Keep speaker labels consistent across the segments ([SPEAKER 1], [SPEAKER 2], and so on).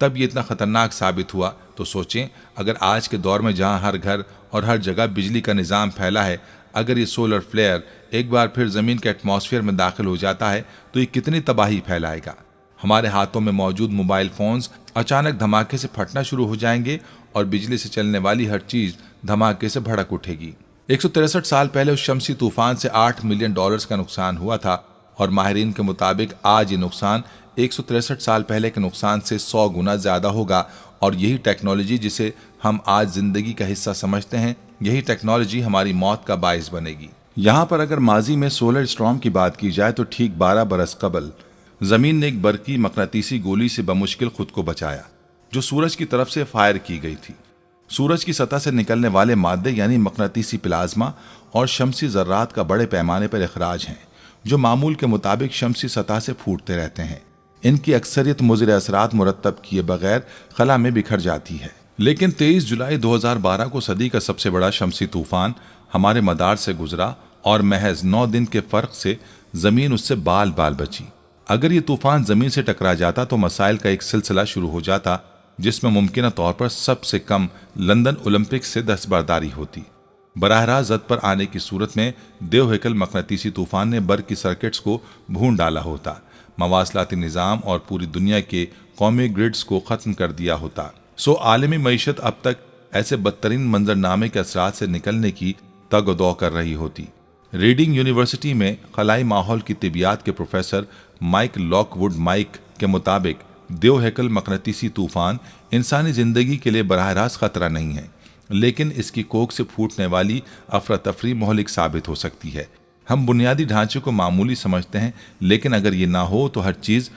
[SPEAKER 1] تب یہ اتنا خطرناک ثابت ہوا، تو سوچیں اگر آج کے دور میں جہاں ہر گھر اور ہر جگہ بجلی کا نظام پھیلا ہے، اگر یہ سولر فلیئر ایک بار پھر زمین کے ایٹماسفیئر میں داخل ہو جاتا ہے تو یہ کتنی تباہی پھیلائے گا۔ ہمارے ہاتھوں میں موجود موبائل فونز اچانک دھماکے سے پھٹنا شروع ہو جائیں گے اور بجلی سے چلنے والی ہر چیز دھماکے سے بھڑک اٹھے گی۔ 163 سال پہلے اس شمسی طوفان سے $8 ملین کا نقصان ہوا تھا، اور ماہرین کے مطابق آج یہ نقصان 163 سال پہلے کے نقصان سے 100 گنا زیادہ ہوگا، اور یہی ٹیکنالوجی جسے ہم آج زندگی کا حصہ سمجھتے ہیں، یہی ٹیکنالوجی ہماری موت کا باعث بنے گی۔ یہاں پر اگر ماضی میں سولر اسٹارم کی بات کی جائے تو ٹھیک 12 برس قبل زمین نے ایک برقی مقناطیسی گولی سے بمشکل خود کو بچایا، جو سورج کی طرف سے فائر کی گئی تھی۔ سورج کی سطح سے نکلنے والے مادے یعنی مقناطیسی پلازما اور شمسی ذرات کا بڑے پیمانے پر اخراج ہیں، جو معمول کے مطابق شمسی سطح سے پھوٹتے رہتے ہیں۔ ان کی اکثریت مضر اثرات مرتب کیے بغیر خلا میں بکھر جاتی ہے، لیکن 23 جولائی 2012 کو صدی کا سب سے بڑا شمسی طوفان ہمارے مدار سے گزرا، اور محض 9 دن کے فرق سے زمین اس سے بال بال بچی۔ اگر یہ طوفان زمین سے ٹکرا جاتا تو مسائل کا ایک سلسلہ شروع ہو جاتا، جس میں ممکنہ طور پر سب سے کم لندن اولمپکس سے دستبرداری ہوتی۔ براہ راست زد پر آنے کی صورت میں دیو ہیکل مقناطیسی طوفان نے برق کی سرکٹس کو بھون ڈالا ہوتا، مواصلاتی نظام اور پوری دنیا کے قومی گرڈز کو ختم کر دیا ہوتا۔ عالمی معیشت اب تک ایسے بدترین منظرنامے کے اثرات سے نکلنے کی تگ و دو کر رہی ہوتی۔ ریڈنگ یونیورسٹی میں خلائی ماحول کی طبیعیات کے professor Mike Lockwood Mike کے مطابق دیو ہیکل مقناطیسی طوفان انسانی زندگی کے لیے براہ راست خطرہ نہیں ہے، لیکن اس کی کوکھ سے پھوٹنے والی افراتفری مہلک ثابت ہو سکتی ہے۔ ہم بنیادی ڈھانچے کو معمولی سمجھتے ہیں، لیکن اگر یہ نہ ہو تو ہر چیز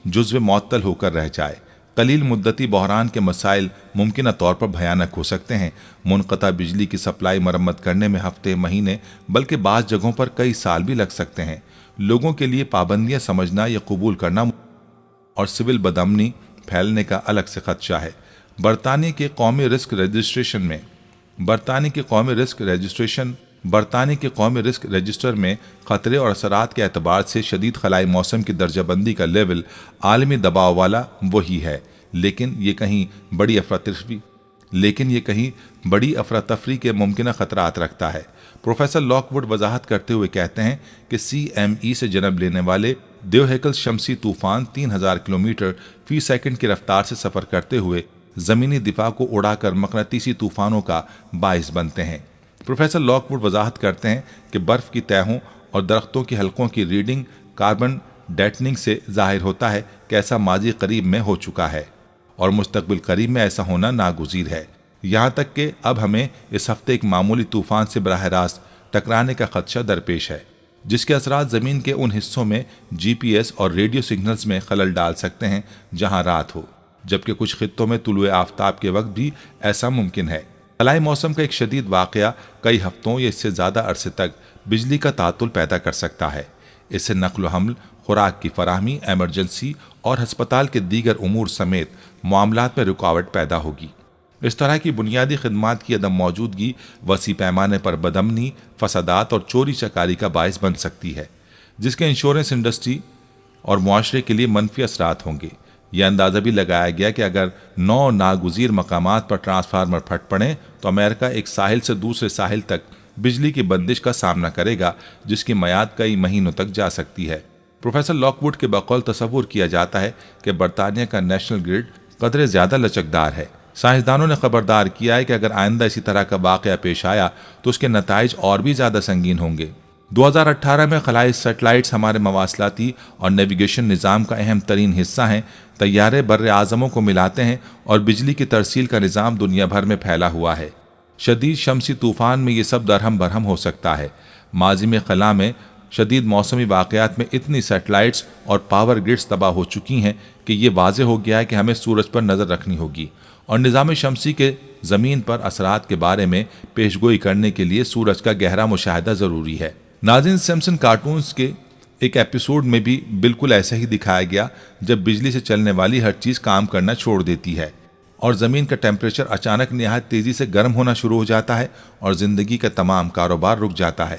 [SPEAKER 1] جزو معطل ہو کر رہ جائے۔ قلیل مدتی بحران کے مسائل ممکنہ طور پر بھیانک ہو سکتے ہیں۔ منقطع بجلی کی سپلائی مرمت کرنے میں ہفتے، مہینے، بلکہ بعض جگہوں پر کئی سال بھی لگ سکتے ہیں۔ لوگوں کے لیے پابندیاں سمجھنا یا قبول کرنا اور سول بدامنی پھیلنے کا الگ سے خدشہ ہے۔ برطانیہ کے قومی رسک رجسٹر میں خطرے اور اثرات کے اعتبار سے شدید خلائی موسم کی درجہ بندی کا لیول عالمی دباؤ والا وہی ہے، لیکن یہ کہیں بڑی افراتفری کے ممکنہ خطرات رکھتا ہے۔ پروفیسر لاک ووڈ وضاحت کرتے ہوئے کہتے ہیں کہ CME سے جنم لینے والے دیو ہیکل شمسی طوفان 3000 کلومیٹر فی سیکنڈ کی رفتار سے سفر کرتے ہوئے زمینی دفاع کو اڑا کر مقناطیسی طوفانوں کا باعث بنتے ہیں۔ پروفیسر لاک ووڈ وضاحت کرتے ہیں کہ برف کی تہوں اور درختوں کی حلقوں کی ریڈنگ کاربن ڈیٹنگ سے ظاہر ہوتا ہے کہ ایسا ماضی قریب میں ہو چکا ہے اور مستقبل قریب میں ایسا ہونا ناگزیر ہے، یہاں تک کہ اب ہمیں اس ہفتے ایک معمولی طوفان سے براہ راست ٹکرانے کا خدشہ درپیش ہے، جس کے اثرات زمین کے ان حصوں میں GPS اور ریڈیو سگنلز میں خلل ڈال سکتے ہیں جہاں رات ہو، جبکہ کچھ خطوں میں طلوع آفتاب کے وقت بھی ایسا ممکن ہے۔ خلائی موسم کا ایک شدید واقعہ کئی ہفتوں یا اس سے زیادہ عرصے تک بجلی کا تعطل پیدا کر سکتا ہے۔ اس سے نقل و حمل، خوراک کی فراہمی، ایمرجنسی اور ہسپتال کے دیگر امور سمیت معاملات میں رکاوٹ پیدا ہوگی۔ اس طرح کی بنیادی خدمات کی عدم موجودگی وسیع پیمانے پر بدامنی، فسادات اور چوری چکاری کا باعث بن سکتی ہے، جس کے انشورنس انڈسٹری اور معاشرے کے لیے منفی اثرات ہوں گے۔ یہ اندازہ بھی لگایا گیا کہ اگر 9 ناگزیر مقامات پر ٹرانسفارمر پھٹ پڑیں تو امریکہ ایک ساحل سے دوسرے ساحل تک بجلی کی بندش کا سامنا کرے گا، جس کی میعاد کئی مہینوں تک جا سکتی ہے۔ پروفیسر لاک ووڈ کے بقول تصور کیا جاتا ہے کہ برطانیہ کا نیشنل گرڈ قدرے زیادہ لچکدار ہے۔ سائنسدانوں نے خبردار کیا ہے کہ اگر آئندہ اسی طرح کا واقعہ پیش آیا تو اس کے نتائج اور بھی زیادہ سنگین ہوں گے۔ 2018 میں خلائی سیٹلائٹس ہمارے مواصلاتی اور نیویگیشن نظام کا اہم ترین حصہ ہیں۔ طیارے بر اعظموں کو ملاتے ہیں اور بجلی کی ترسیل کا نظام دنیا بھر میں پھیلا ہوا ہے۔ شدید شمسی طوفان میں یہ سب درہم برہم ہو سکتا ہے۔ ماضی میں خلا میں شدید موسمی واقعات میں اتنی سیٹلائٹس اور پاور گرڈز تباہ ہو چکی ہیں کہ یہ واضح ہو گیا ہے کہ ہمیں سورج پر نظر رکھنی ہوگی اور نظام شمسی کے زمین پر اثرات کے بارے میں پیشگوئی کرنے کے لیے سورج کا گہرا مشاہدہ ضروری ہے۔ ناظرین، سمپسن کارٹونز کے ایک ایپیسوڈ میں بھی بالکل ایسا ہی دکھایا گیا جب بجلی سے چلنے والی ہر چیز کام کرنا چھوڑ دیتی ہے اور زمین کا ٹیمپریچر اچانک نہایت تیزی سے گرم ہونا شروع ہو جاتا ہے اور زندگی کا تمام کاروبار رک جاتا ہے۔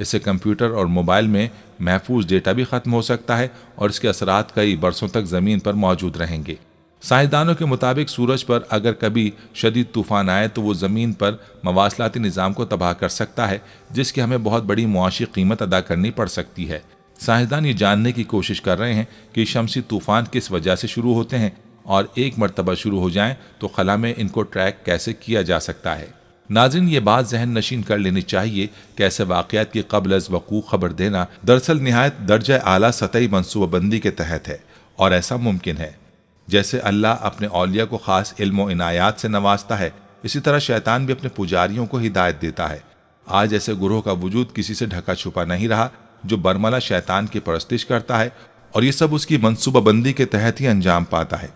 [SPEAKER 1] اس سے کمپیوٹر اور موبائل میں محفوظ ڈیٹا بھی ختم ہو سکتا ہے اور اس کے اثرات کئی برسوں تک زمین پر موجود رہیں گے۔ سائنسدانوں کے مطابق سورج پر اگر کبھی شدید طوفان آئے تو وہ زمین پر مواصلاتی نظام کو تباہ کر سکتا ہے، جس کی ہمیں بہت بڑی معاشی قیمت ادا کرنی پڑ سکتی ہے۔ سائنسدان یہ جاننے کی کوشش کر رہے ہیں کہ شمسی طوفان کس وجہ سے شروع ہوتے ہیں اور ایک مرتبہ شروع ہو جائیں تو خلا میں ان کو ٹریک کیسے کیا جا سکتا ہے۔ ناظرین، یہ بات ذہن نشین کر لینی چاہیے کہ ایسے واقعات کی قبل از وقوع خبر دینا دراصل نہایت درجہ اعلیٰ سطحی منصوبہ بندی کے تحت ہے، اور ایسا ممکن ہے۔ جیسے اللہ اپنے اولیاء کو خاص علم و عنایات سے نوازتا ہے، اسی طرح شیطان بھی اپنے پجاریوں کو ہدایت دیتا ہے۔ آج ایسے گروہ کا وجود کسی سے ڈھکا چھپا نہیں رہا جو برملا شیطان کی پرستش کرتا ہے، اور یہ سب اس کی منصوبہ بندی کے تحت ہی انجام پاتا ہے۔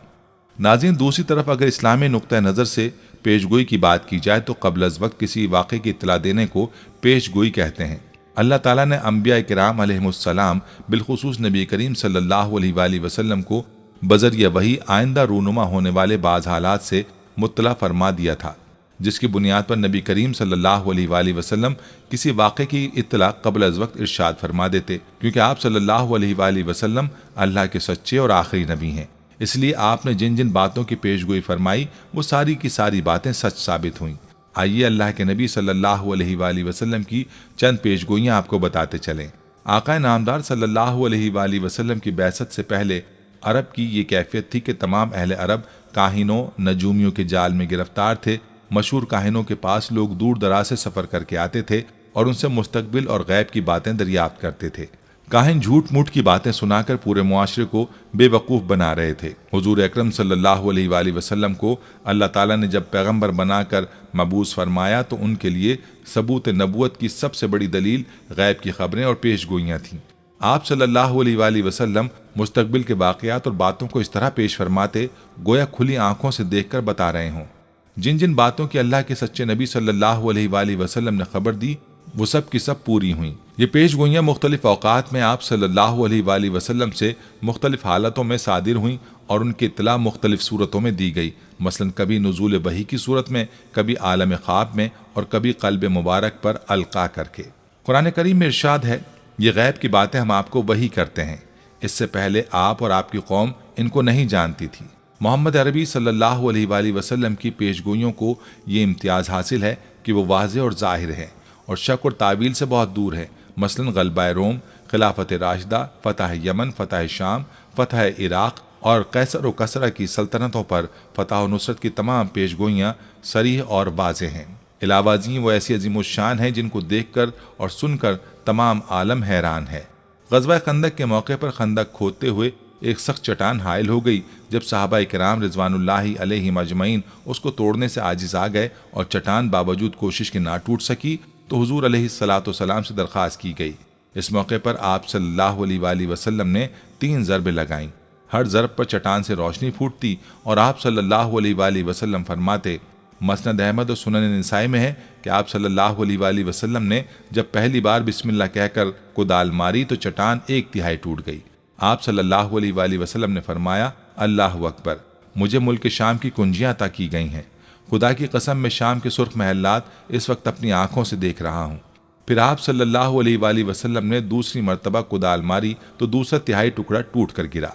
[SPEAKER 1] ناظرین، دوسری طرف اگر اسلامی نقطہ نظر سے پیش گوئی کی بات کی جائے تو قبل از وقت کسی واقعے کی اطلاع دینے کو پیش گوئی کہتے ہیں۔ اللہ تعالیٰ نے انبیاء کرام علیہم السلام بالخصوص نبی کریم صلی اللہ علیہ وآلہ وسلم کو بذریعہ وحی آئندہ رونما ہونے والے بعض حالات سے مطلع فرما دیا تھا، جس کی بنیاد پر نبی کریم صلی اللہ علیہ وآلہ وسلم کسی واقعے کی اطلاع قبل از وقت ارشاد فرما دیتے، کیونکہ آپ صلی اللہ علیہ وآلہ وسلم اللہ کے سچے اور آخری نبی ہیں۔ اس لیے آپ نے جن جن باتوں کی پیش گوئی فرمائی وہ ساری کی ساری باتیں سچ ثابت ہوئیں۔ آئیے اللہ کے نبی صلی اللہ علیہ وآلہ وسلم کی چند پیش گوئیاں آپ کو بتاتے چلیں۔ آقا نامدار صلی اللہ علیہ وآلہ وسلم کی بعثت سے پہلے عرب کی یہ کیفیت تھی کہ تمام اہل عرب کاہنوں نجومیوں کے جال میں گرفتار تھے۔ مشہور کاہنوں کے پاس لوگ دور دراز سے سفر کر کے آتے تھے اور ان سے مستقبل اور غیب کی باتیں دریافت کرتے تھے۔ کاہن جھوٹ موٹ کی باتیں سنا کر پورے معاشرے کو بے وقوف بنا رہے تھے۔ حضور اکرم صلی اللہ علیہ وآلہ وسلم کو اللہ تعالیٰ نے جب پیغمبر بنا کر مبعوث فرمایا تو ان کے لیے ثبوت نبوت کی سب سے بڑی دلیل غیب کی خبریں اور پیش گوئیاں تھیں۔ آپ صلی اللہ علیہ وآلہ وسلم مستقبل کے واقعات اور باتوں کو اس طرح پیش فرماتے گویا کھلی آنکھوں سے دیکھ کر بتا رہے ہوں۔ جن جن باتوں کی اللہ کے سچے نبی صلی اللہ علیہ وآلہ وسلم نے خبر دی وہ سب کی سب پوری ہوئیں۔ یہ پیش گوئیاں مختلف اوقات میں آپ صلی اللہ علیہ وآلہ وسلم سے مختلف حالتوں میں صادر ہوئیں اور ان کی اطلاع مختلف صورتوں میں دی گئی، مثلا کبھی نزول وحی کی صورت میں، کبھی عالم خواب میں، اور کبھی قلب مبارک پر القا کر کے۔ قرآن کریم میں ارشاد ہے، یہ غیب کی باتیں ہم آپ کو وحی کرتے ہیں، اس سے پہلے آپ اور آپ کی قوم ان کو نہیں جانتی تھی۔ محمد عربی صلی اللہ علیہ وآلہ وسلم کی پیش گوئیوں کو یہ امتیاز حاصل ہے کہ وہ واضح اور ظاہر ہے اور شک اور تعویل سے بہت دور ہے۔ مثلا غلبہ روم، خلافت راشدہ، فتح یمن، فتح شام، فتح عراق اور قیصر و کسرا کی سلطنتوں پر فتح و نصرت کی تمام پیش گوئیاں صریح اور واضح ہیں۔ علاوہ ازیں وہ ایسی عظیم الشان ہیں جن کو دیکھ کر اور سن کر تمام عالم حیران ہے۔ غزوہ خندق کے موقع پر خندق کھودتے ہوئے ایک سخت چٹان حائل ہو گئی۔ جب صحابہ کرام رضوان اللہ علیہم اجمعین اس کو توڑنے سے عاجز آ گئے اور چٹان باوجود کوشش کے نہ ٹوٹ سکی تو حضور علیہ الصلاۃ والسلام سے درخواست کی گئی۔ اس موقع پر آپ صلی اللہ علیہ وآلہ وسلم نے 3 ضربیں لگائیں۔ ہر ضرب پر چٹان سے روشنی پھوٹتی اور آپ صلی اللہ علیہ وآلہ وسلم فرماتے، مسند احمد اور سنن نسائی میں ہے کہ آپ صلی اللہ علیہ وآلہ وسلم نے جب پہلی بار بسم اللہ کہہ کر کدال ماری تو چٹان 1/3 ٹوٹ گئی۔ آپ صلی اللہ علیہ وآلہ وسلم نے فرمایا، اللہ اکبر، مجھے ملک شام کی کنجیاں عطا کی گئی ہیں، خدا کی قسم میں شام کے سرخ محلات اس وقت اپنی آنکھوں سے دیکھ رہا ہوں۔ پھر آپ صلی اللہ علیہ وآلہ وسلم نے دوسری مرتبہ کدال ماری تو دوسرا تہائی ٹکڑا ٹوٹ کر گرا۔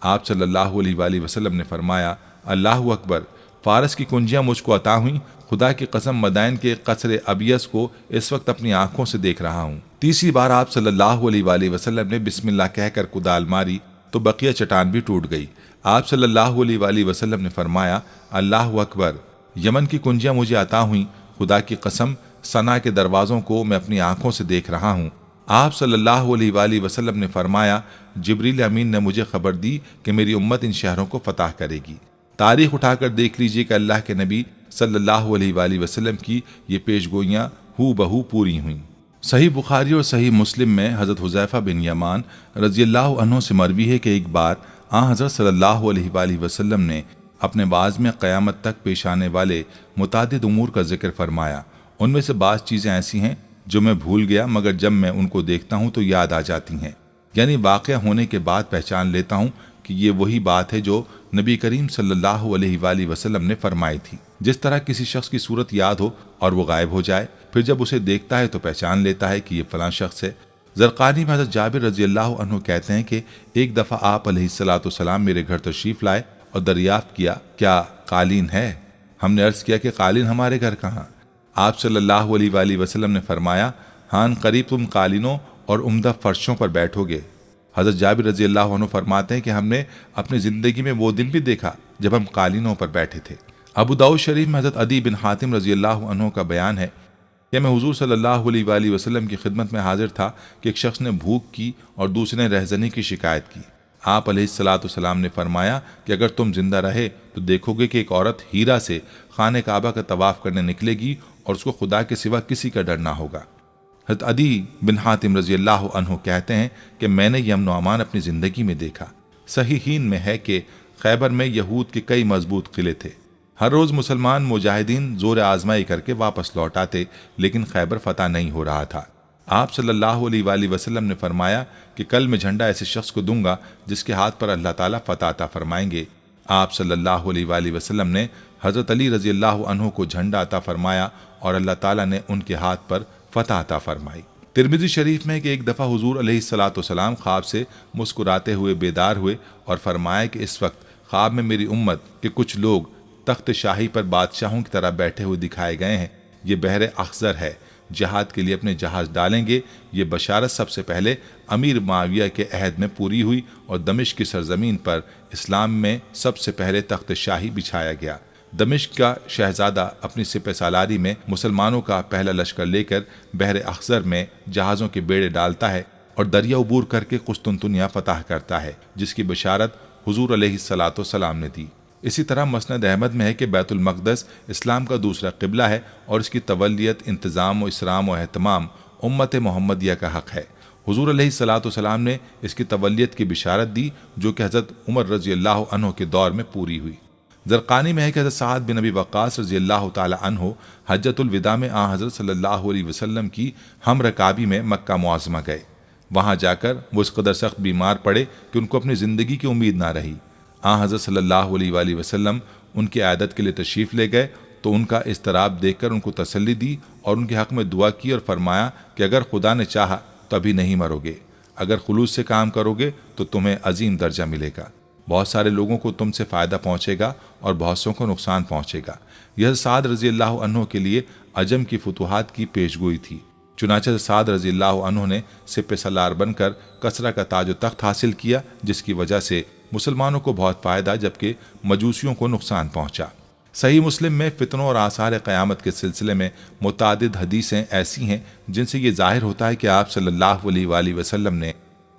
[SPEAKER 1] آپ صلی اللہ علیہ وآلہ وسلم نے فرمایا، اللہ اکبر، فارس کی کنجیاں مجھ کو عطا ہوئیں، خدا کی قسم مدائن کے قصر ابیض کو اس وقت اپنی آنکھوں سے دیکھ رہا ہوں۔ تیسری بار آپ صلی اللہ علیہ وآلہ وسلم نے بسم اللہ کہہ کر کدال ماری تو بقیہ چٹان بھی ٹوٹ گئی۔ آپ صلی اللہ علیہ وآلہ وسلم نے فرمایا، اللہ اکبر، یمن کی کنجیاں مجھے عطا ہوئیں، خدا کی قسم صنع کے دروازوں کو میں اپنی آنکھوں سے دیکھ رہا ہوں۔ آپ صلی اللہ علیہ وآلہ وسلم نے فرمایا، جبریل امین نے مجھے خبر دی کہ میری امت ان شہروں کو فتح کرے گی۔ تاریخ اٹھا کر دیکھ لیجئے کہ اللہ کے نبی صلی اللہ علیہ وآلہ وسلم کی یہ پیش گوئیاں ہو بہو پوری ہوئیں۔ صحیح بخاری اور صحیح مسلم میں حضرت حذیفہ بن یمان رضی اللہ عنہ سے مروی ہے کہ ایک بار آن حضرت صلی اللہ علیہ وآلہ وسلم نے اپنے واعظ میں قیامت تک پیش آنے والے متعدد امور کا ذکر فرمایا۔ ان میں سے بعض چیزیں ایسی ہیں جو میں بھول گیا، مگر جب میں ان کو دیکھتا ہوں تو یاد آ جاتی ہیں، یعنی واقعہ ہونے کے بعد پہچان لیتا ہوں کہ یہ وہی بات ہے جو نبی کریم صلی اللہ علیہ وآلہ وسلم نے فرمائی تھی۔ جس طرح کسی شخص کی صورت یاد ہو اور وہ غائب ہو جائے، پھر جب اسے دیکھتا ہے تو پہچان لیتا ہے کہ یہ فلاں شخص ہے۔ زرقانی میں حضرت جابر رضی اللہ عنہ کہتے ہیں کہ ایک دفعہ آپ علیہ الصلاۃ والسلام میرے گھر تشریف لائے اور دریافت کیا کیا قالین ہے؟ ہم نے عرض کیا کہ قالین ہمارے گھر کہاں؟ آپ صلی اللہ علیہ وآلہ وسلم نے فرمایا، ہاں قریب تم قالینوں اور عمدہ فرشوں پر بیٹھو گے۔ حضرت جابر رضی اللہ عنہ فرماتے ہیں کہ ہم نے اپنی زندگی میں وہ دن بھی دیکھا جب ہم قالینوں پر بیٹھے تھے۔ ابو داؤد شریف میں حضرت عدی بن حاتم رضی اللہ عنہ کا بیان ہے کہ میں حضور صلی اللہ علیہ وآلہ وسلم کی خدمت میں حاضر تھا کہ ایک شخص نے بھوک کی اور دوسرے نے رہزنی کی شکایت کی۔ آپ علیہ الصلاۃ والسلام نے فرمایا کہ اگر تم زندہ رہے تو دیکھو گے کہ ایک عورت ہیرا سے خانہ کعبہ کا طواف کرنے نکلے گی اور اس کو خدا کے سوا کسی کا ڈر نہ ہوگا۔ حضرت عدی بن حاتم رضی اللہ عنہ کہتے ہیں کہ میں نے یہ امن و امان اپنی زندگی میں دیکھا۔ صحیحین میں ہے کہ خیبر میں یہود کے کئی مضبوط قلعے تھے۔ ہر روز مسلمان مجاہدین زور آزمائی کر کے واپس لوٹ آتے، لیکن خیبر فتح نہیں ہو رہا تھا۔ آپ صلی اللہ علیہ وآلہ وسلم نے فرمایا کہ کل میں جھنڈا ایسے شخص کو دوں گا جس کے ہاتھ پر اللہ تعالیٰ فتح عطا فرمائیں گے۔ آپ صلی اللہ علیہ وآلہ وسلم نے حضرت علی رضی اللہ عنہ کو جھنڈا عطا فرمایا اور اللہ تعالیٰ نے ان کے ہاتھ پر فتح عطا فرمائی۔ ترمذی شریف میں کہ ایک دفعہ حضور علیہ الصلاۃ والسلام خواب سے مسکراتے ہوئے بیدار ہوئے اور فرمایا کہ اس وقت خواب میں میری امت کے کچھ لوگ تخت شاہی پر بادشاہوں کی طرح بیٹھے ہوئے دکھائے گئے ہیں۔ یہ بحر اخضر ہے، جہاد کے لیے اپنے جہاز ڈالیں گے۔ یہ بشارت سب سے پہلے امیر معاویہ کے عہد میں پوری ہوئی اور دمشق کی سرزمین پر اسلام میں سب سے پہلے تخت شاہی بچھایا گیا۔ دمشق کا شہزادہ اپنی سپہ سالاری میں مسلمانوں کا پہلا لشکر لے کر بحر اخضر میں جہازوں کے بیڑے ڈالتا ہے اور دریا عبور کر کے قسطنطنیہ فتح کرتا ہے، جس کی بشارت حضور علیہ الصلاۃ والسلام نے دی۔ اسی طرح مسند احمد میں ہے کہ بیت المقدس اسلام کا دوسرا قبلہ ہے اور اس کی تولیت، انتظام و اسرام و اہتمام امت محمدیہ کا حق ہے۔ حضور علیہ الصلاۃ والسلام نے اس کی تولیت کی بشارت دی جو کہ حضرت عمر رضی اللہ عنہ کے دور میں پوری ہوئی۔ زرقانی میں ہے کہ حضرت سعد بن ابی وقاص رضی اللہ تعالی عنہ حجۃ الوداع میں حضرت صلی اللہ علیہ وسلم کی ہم رکابی میں مکہ معظمہ گئے۔ وہاں جا کر وہ اس قدر سخت بیمار پڑے کہ ان کو اپنی زندگی کی امید نہ رہی۔ حضرت صلی اللہ علیہ وآلہ وسلم ان کی عیادت کے لیے تشریف لے گئے تو ان کا اضطراب دیکھ کر ان کو تسلی دی اور ان کے حق میں دعا کی اور فرمایا کہ اگر خدا نے چاہا تو ابھی نہیں مرو گے، اگر خلوص سے کام کرو گے تو تمہیں عظیم درجہ ملے گا، بہت سارے لوگوں کو تم سے فائدہ پہنچے گا اور بہت سوں کو نقصان پہنچے گا۔ یہ سعد رضی اللہ عنہ کے لیے عجم کی فتوحات کی پیشگوئی تھی۔ چنانچہ سعد رضی اللہ عنہ نے سپہ سالار بن کر کسرا کا تاج و تخت حاصل کیا، جس کی وجہ سے مسلمانوں کو بہت فائدہ جبکہ مجوسیوں کو نقصان پہنچا۔ صحیح مسلم میں فتنوں اور آثار قیامت کے سلسلے میں متعدد حدیثیں ایسی ہیں جن سے یہ ظاہر ہوتا ہے کہ آپ صلی اللہ علیہ وآلہ وسلم نے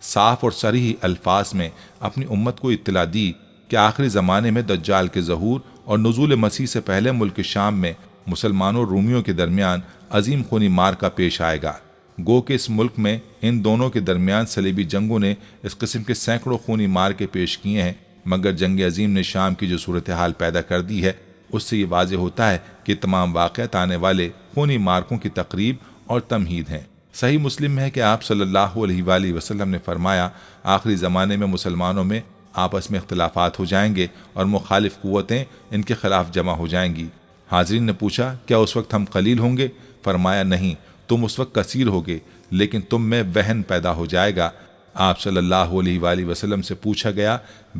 [SPEAKER 1] صاف اور صریح الفاظ میں اپنی امت کو اطلاع دی کہ آخری زمانے میں دجال کے ظہور اور نزول مسیح سے پہلے ملک شام میں مسلمانوں اور رومیوں کے درمیان عظیم خونی معرکہ پیش آئے گا۔ گو کہ اس ملک میں ان دونوں کے درمیان صلیبی جنگوں نے اس قسم کے سینکڑوں خونی معرکے پیش کیے ہیں، مگر جنگ عظیم نے شام کی جو صورتحال پیدا کر دی ہے اس سے یہ واضح ہوتا ہے کہ تمام واقعات آنے والے خونی معرکوں کی تقریب اور تمہید ہیں۔ صحیح مسلم میں ہے کہ آپ صلی اللہ علیہ وآلہ وسلم نے فرمایا آخری زمانے میں مسلمانوں میں آپس میں اختلافات ہو جائیں گے اور مخالف قوتیں ان کے خلاف جمع ہو جائیں گی۔ حاضرین نے پوچھا کیا اس وقت ہم قلیل ہوں گے؟ فرمایا نہیں، تم اس وقت کثیر ہوگے لیکن تم میں وہن پیدا ہو جائے گا۔ آپ صلی اللہ علیہ وآلہ وسلم سے پوچھا گیا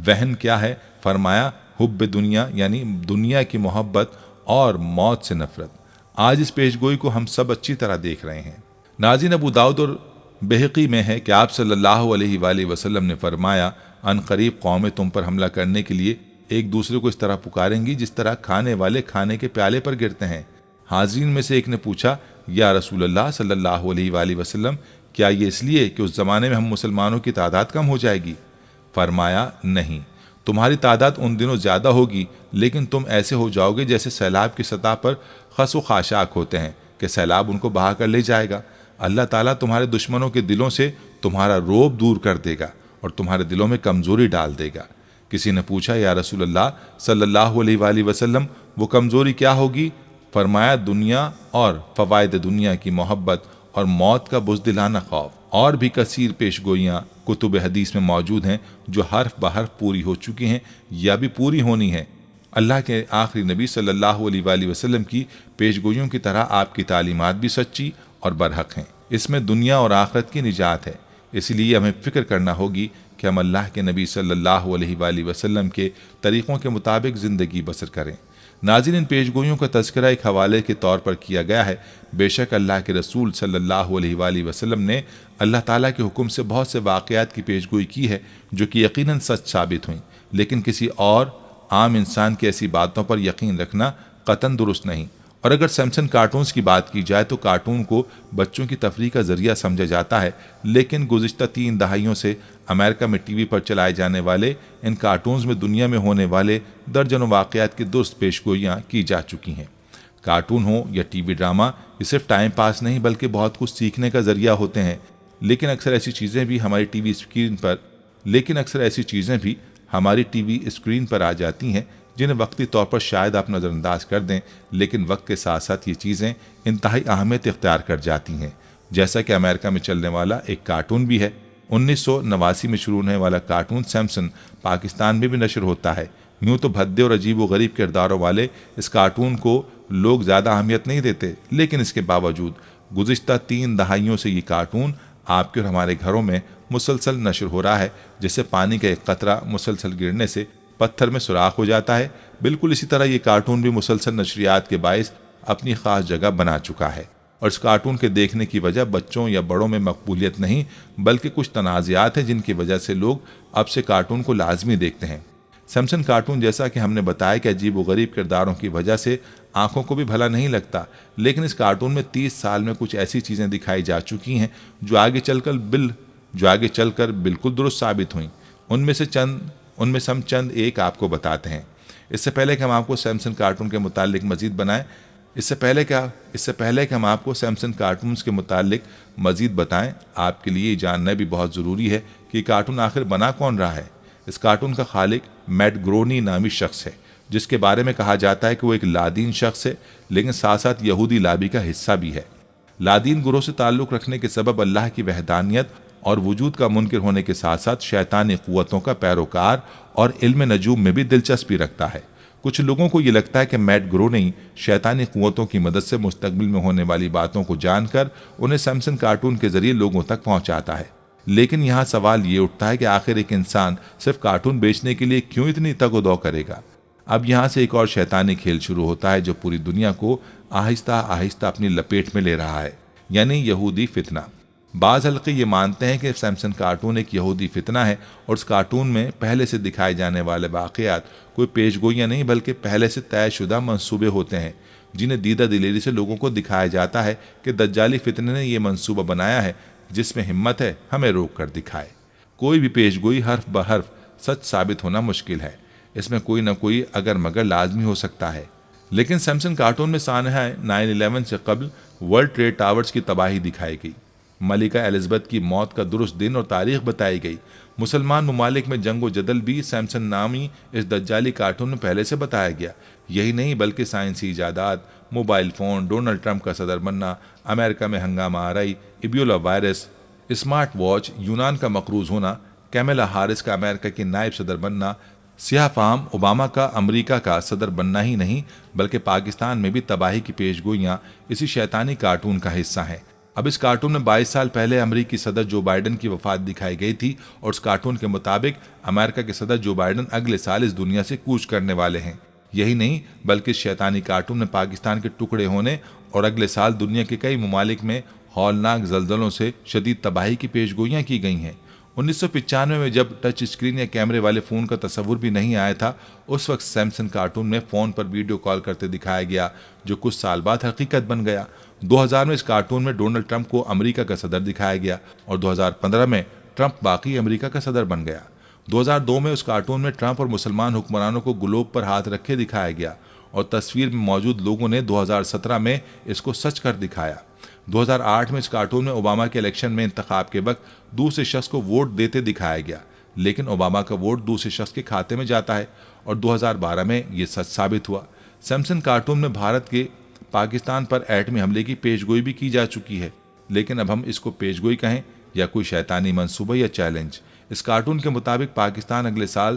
[SPEAKER 1] وہن کیا ہے؟ فرمایا حب دنیا، یعنی دنیا کی محبت اور موت سے نفرت۔ آج اس پیشگوئی کو ہم سب اچھی طرح دیکھ رہے ہیں۔ ناظرین، ابو داؤد اور بہقی میں ہے کہ آپ صلی اللہ علیہ وآلہ وسلم نے فرمایا ان قریب قومیں تم پر حملہ کرنے کے لیے ایک دوسرے کو اس طرح پکاریں گی جس طرح کھانے والے کھانے کے پیالے پر گرتے ہیں۔ حاضرین میں سے ایک نے پوچھا یا رسول اللہ صلی اللہ علیہ وآلہ وسلم، کیا یہ اس لیے کہ اس زمانے میں ہم مسلمانوں کی تعداد کم ہو جائے گی؟ فرمایا نہیں، تمہاری تعداد ان دنوں زیادہ ہوگی لیکن تم ایسے ہو جاؤ گے جیسے سیلاب کی سطح پر خس و خاشاک ہوتے ہیں کہ سیلاب ان کو بہا کر لے جائے گا۔ اللہ تعالیٰ تمہارے دشمنوں کے دلوں سے تمہارا روب دور کر دے گا اور تمہارے دلوں میں کمزوری ڈال دے گا۔ کسی نے پوچھا یا رسول اللہ صلی اللہ علیہ وآلہ وسلم، وہ کمزوری کیا ہوگی؟ فرمایا دنیا اور فوائد دنیا کی محبت اور موت کا بزدلانہ خوف۔ اور بھی کثیر پیشگوئیاں کتب حدیث میں موجود ہیں جو حرف بحرف پوری ہو چکی ہیں یا بھی پوری ہونی ہیں۔ اللہ کے آخری نبی صلی اللہ علیہ وآلہ وسلم کی پیشگوئیوں کی طرح آپ کی تعلیمات بھی سچی اور برحق ہیں۔ اس میں دنیا اور آخرت کی نجات ہے، اس لیے ہمیں فکر کرنا ہوگی کہ ہم اللہ کے نبی صلی اللہ علیہ وآلہ وسلم کے طریقوں کے مطابق زندگی بسر کریں۔ ناظرین، ان پیشگوئیوں کا تذکرہ ایک حوالے کے طور پر کیا گیا ہے۔ بے شک اللہ کے رسول صلی اللہ علیہ وآلہ وسلم نے اللہ تعالیٰ کے حکم سے بہت سے واقعات کی پیشگوئی کی ہے جو کہ یقیناً سچ ثابت ہوئیں، لیکن کسی اور عام انسان کی ایسی باتوں پر یقین رکھنا قطعاً درست نہیں۔ اور اگر سیمسن کارٹونز کی بات کی جائے تو کارٹون کو بچوں کی تفریح کا ذریعہ سمجھا جاتا ہے، لیکن گزشتہ 3 دہائیوں سے امریکہ میں ٹی وی پر چلائے جانے والے ان کارٹونز میں دنیا میں ہونے والے درجنوں واقعات کی درست پیشگوئیاں کی جا چکی ہیں۔ کارٹون ہو یا ٹی وی ڈرامہ، یہ صرف ٹائم پاس نہیں بلکہ بہت کچھ سیکھنے کا ذریعہ ہوتے ہیں، لیکن اکثر ایسی چیزیں بھی ہماری ٹی وی اسکرین پر آ جاتی ہیں جنہیں وقتی طور پر شاید آپ نظر انداز کر دیں، لیکن وقت کے ساتھ ساتھ یہ چیزیں انتہائی اہمیت اختیار کر جاتی ہیں۔ جیسا کہ امریکہ میں چلنے والا ایک کارٹون بھی ہے۔ 1989 میں شروع ہونے والا کارٹون سیمسن پاکستان میں بھی نشر ہوتا ہے۔ یوں تو بھدے اور عجیب و غریب کرداروں والے اس کارٹون کو لوگ زیادہ اہمیت نہیں دیتے، لیکن اس کے باوجود گزشتہ 3 دہائیوں سے یہ کارٹون آپ کے اور ہمارے گھروں میں مسلسل نشر ہو رہا ہے۔ جیسے پانی کا ایک قطرہ مسلسل گرنے سے پتھر میں سوراخ ہو جاتا ہے، بالکل اسی طرح یہ کارٹون بھی مسلسل نشریات کے باعث اپنی خاص جگہ بنا چکا ہے۔ اور اس کارٹون کے دیکھنے کی وجہ بچوں یا بڑوں میں مقبولیت نہیں بلکہ کچھ تنازعات ہیں جن کی وجہ سے لوگ اب سے کارٹون کو لازمی دیکھتے ہیں۔ سیمسن کارٹون، جیسا کہ ہم نے بتایا کہ عجیب و غریب کرداروں کی وجہ سے آنکھوں کو بھی بھلا نہیں لگتا، لیکن اس کارٹون میں 30 سال میں کچھ ایسی چیزیں دکھائی جا چکی ہیں جو آگے چل کر بالکل درست ثابت ہوئیں۔ ان میں سے ہم چند ایک آپ کو بتاتے ہیں۔ اس سے پہلے کہ ہم آپ کو سیمسن کارٹون کے متعلق مزید بتائیں، آپ کے لیے جاننا بھی بہت ضروری ہے کہ یہ کارٹون آخر بنا کون رہا ہے۔ اس کارٹون کا خالق میٹ گرونی نامی شخص ہے، جس کے بارے میں کہا جاتا ہے کہ وہ ایک لادین شخص ہے، لیکن ساتھ ساتھ یہودی لابی کا حصہ بھی ہے۔ لادین گروہ سے تعلق رکھنے کے سبب اللہ کی وحدانیت اور وجود کا منکر ہونے کے ساتھ ساتھ شیطانی قوتوں کا پیروکار اور علم نجوم میں بھی دلچسپی رکھتا ہے۔ کچھ لوگوں کو یہ لگتا ہے کہ میٹ گرونی شیطانی قوتوں کی مدد سے مستقبل میں ہونے والی باتوں کو جان کر انہیں سیمسن کارٹون کے ذریعے لوگوں تک پہنچاتا ہے، لیکن یہاں سوال یہ اٹھتا ہے کہ آخر ایک انسان صرف کارٹون بیچنے کے لیے کیوں اتنی تگ و دو کرے گا؟ اب یہاں سے ایک اور شیطانی کھیل شروع ہوتا ہے جو پوری دنیا کو آہستہ آہستہ اپنی لپیٹ میں لے رہا ہے، یعنی یہودی فتنہ۔ بعض حلقے یہ مانتے ہیں کہ سیمسن کارٹون ایک یہودی فتنہ ہے اور اس کارٹون میں پہلے سے دکھائے جانے والے واقعات کوئی پیشگوئیاں نہیں بلکہ پہلے سے طے شدہ منصوبے ہوتے ہیں، جنہیں دیدہ دلیری سے لوگوں کو دکھایا جاتا ہے کہ دجالی فتنے نے یہ منصوبہ بنایا ہے، جس میں ہمت ہے ہمیں روک کر دکھائے۔ کوئی بھی پیشگوئی حرف بحرف سچ ثابت ہونا مشکل ہے، اس میں کوئی نہ کوئی اگر مگر لازمی ہو سکتا ہے۔ لیکن سیمسن کارٹون میں سانحہ 9/11 سے قبل ورلڈ ٹریڈ ٹاورز کی تباہی دکھائی گئی، ملکہ الزبتھ کی موت کا درست دن اور تاریخ بتائی گئی۔ مسلمان ممالک میں جنگ و جدل بھی سیمسن نامی اس دجالی کارٹون میں پہلے سے بتایا گیا۔ یہی نہیں بلکہ سائنسی ایجادات، موبائل فون، ڈونلڈ ٹرمپ کا صدر بننا، امریکہ میں ہنگامہ آرائی، ایبولا وائرس، اسمارٹ واچ، یونان کا مقروض ہونا، کیملا ہارس کا امریکہ کی نائب صدر بننا، سیاہ فام اوباما کا امریکہ کا صدر بننا ہی نہیں بلکہ پاکستان میں بھی تباہی کی پیشگوئیاں اسی شیطانی کارٹون کا حصہ ہیں۔ اب اس کارٹون میں 22 سال پہلے امریکی صدر جو بائیڈن کی وفات دکھائی گئی تھی اور اس کارٹون کے مطابق امریکہ کے صدر جو بائیڈن اگلے سال اس دنیا سے کوچ کرنے والے ہیں۔ یہی نہیں بلکہ اس شیطانی کارٹون میں پاکستان کے ٹکڑے ہونے اور اگلے سال دنیا کے کئی ممالک میں ہولناک زلزلوں سے شدید تباہی کی پیشگوئیاں کی گئی ہیں۔ 1995 میں جب ٹچ اسکرین یا کیمرے والے فون کا تصور بھی نہیں آیا تھا، اس وقت سیمسن کارٹون میں فون پر ویڈیو کال کرتے دکھایا گیا جو کچھ سال بعد حقیقت بن گیا۔ 2000 میں اس کارٹون میں ڈونلڈ ٹرمپ کو امریکہ کا صدر دکھایا گیا اور 2015 میں ٹرمپ باقی امریکہ کا صدر بن گیا۔ 2002 میں اس کارٹون میں ٹرمپ اور مسلمان حکمرانوں کو گلوب پر ہاتھ رکھے دکھایا گیا اور تصویر میں موجود لوگوں نے 2017 میں اس کو سچ کر دکھایا۔ 2008 میں اس کارٹون میں اوباما کے الیکشن میں انتخاب کے وقت دوسرے شخص کو ووٹ دیتے دکھایا گیا، لیکن اوباما کا ووٹ دوسرے شخص کے کھاتے میں جاتا ہے اور 2012 میں یہ سچ ثابت ہوا۔ سیمسن کارٹون میں بھارت کے پاکستان پر ایٹمی حملے کی پیشگوئی بھی کی جا چکی ہے، لیکن اب ہم اس کو پیشگوئی کہیں یا کوئی شیطانی منصوبہ یا چیلنج۔ اس کارٹون کے مطابق پاکستان اگلے سال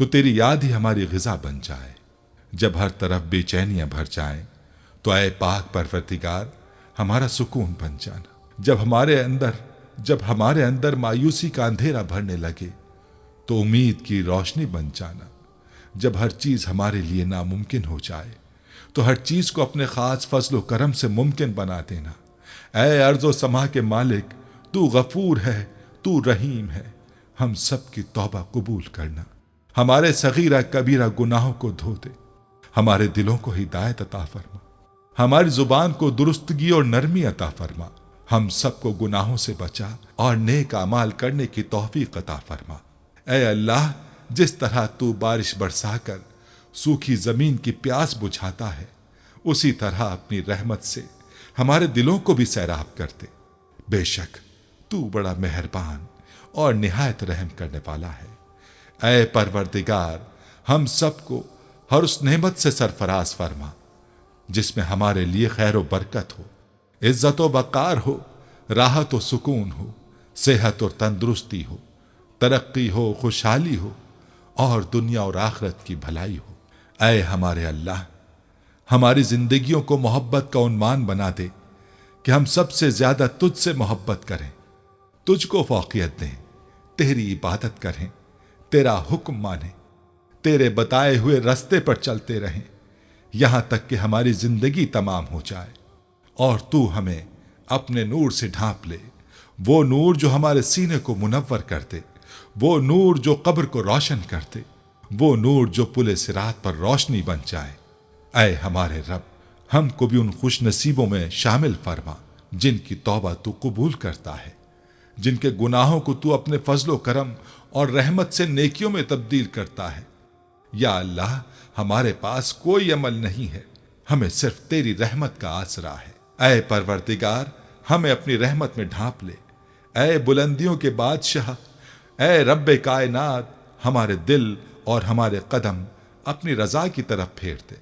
[SPEAKER 1] تو تیری یاد ہی ہماری غذا بن جائے۔ جب ہر طرف بے چینیاں بھر جائیں تو اے پاک پروردگار ہمارا سکون بن جانا۔ جب ہمارے اندر مایوسی کا اندھیرا بھرنے لگے تو امید کی روشنی بن جانا۔ جب ہر چیز ہمارے لیے ناممکن ہو جائے تو ہر چیز کو اپنے خاص فضل و کرم سے ممکن بنا دینا۔ اے ارض و سما کے مالک، تو غفور ہے، تو رحیم ہے، ہم سب کی توبہ قبول کرنا۔ ہمارے صغیرہ کبیرہ گناہوں کو دھو دے، ہمارے دلوں کو ہدایت عطا فرما، ہماری زبان کو درستگی اور نرمی عطا فرما، ہم سب کو گناہوں سے بچا اور نیک اعمال کرنے کی توفیق عطا فرما۔ اے اللہ، جس طرح تو بارش برسا کر سوکھی زمین کی پیاس بجھاتا ہے، اسی طرح اپنی رحمت سے ہمارے دلوں کو بھی سیراب کر دے۔ بے شک تو بڑا مہربان اور نہایت رحم کرنے والا ہے۔ اے پروردگار، ہم سب کو ہر اس نعمت سے سرفراز فرما جس میں ہمارے لیے خیر و برکت ہو، عزت و وقار ہو، راحت و سکون ہو، صحت اور تندرستی ہو، ترقی ہو، خوشحالی ہو اور دنیا اور آخرت کی بھلائی ہو۔ اے ہمارے اللہ، ہماری زندگیوں کو محبت کا عنوان بنا دے کہ ہم سب سے زیادہ تجھ سے محبت کریں، تجھ کو فوقیت دیں، تیری عبادت کریں، تیرا حکم مانیں، تیرے بتائے ہوئے رستے پر چلتے رہیں یہاں تک کہ ہماری زندگی تمام ہو جائے، اور تو ہمیں اپنے نور سے ڈھانپ لے، وہ نور جو ہمارے سینے کو منور کر دے، وہ نور جو قبر کو روشن کر دے، وہ نور جو پل صراط پر روشنی بن جائے۔ اے ہمارے رب، ہم کو بھی ان خوش نصیبوں میں شامل فرما جن کی توبہ تو قبول کرتا ہے، جن کے گناہوں کو تو اپنے فضل و کرم اور رحمت سے نیکیوں میں تبدیل کرتا ہے۔ یا اللہ، ہمارے پاس کوئی عمل نہیں ہے، ہمیں صرف تیری رحمت کا آسرا ہے۔ اے پروردگار، ہمیں اپنی رحمت میں ڈھانپ لے۔ اے بلندیوں کے بادشاہ، اے رب کائنات، ہمارے دل اور ہمارے قدم اپنی رضا کی طرف پھیر دے۔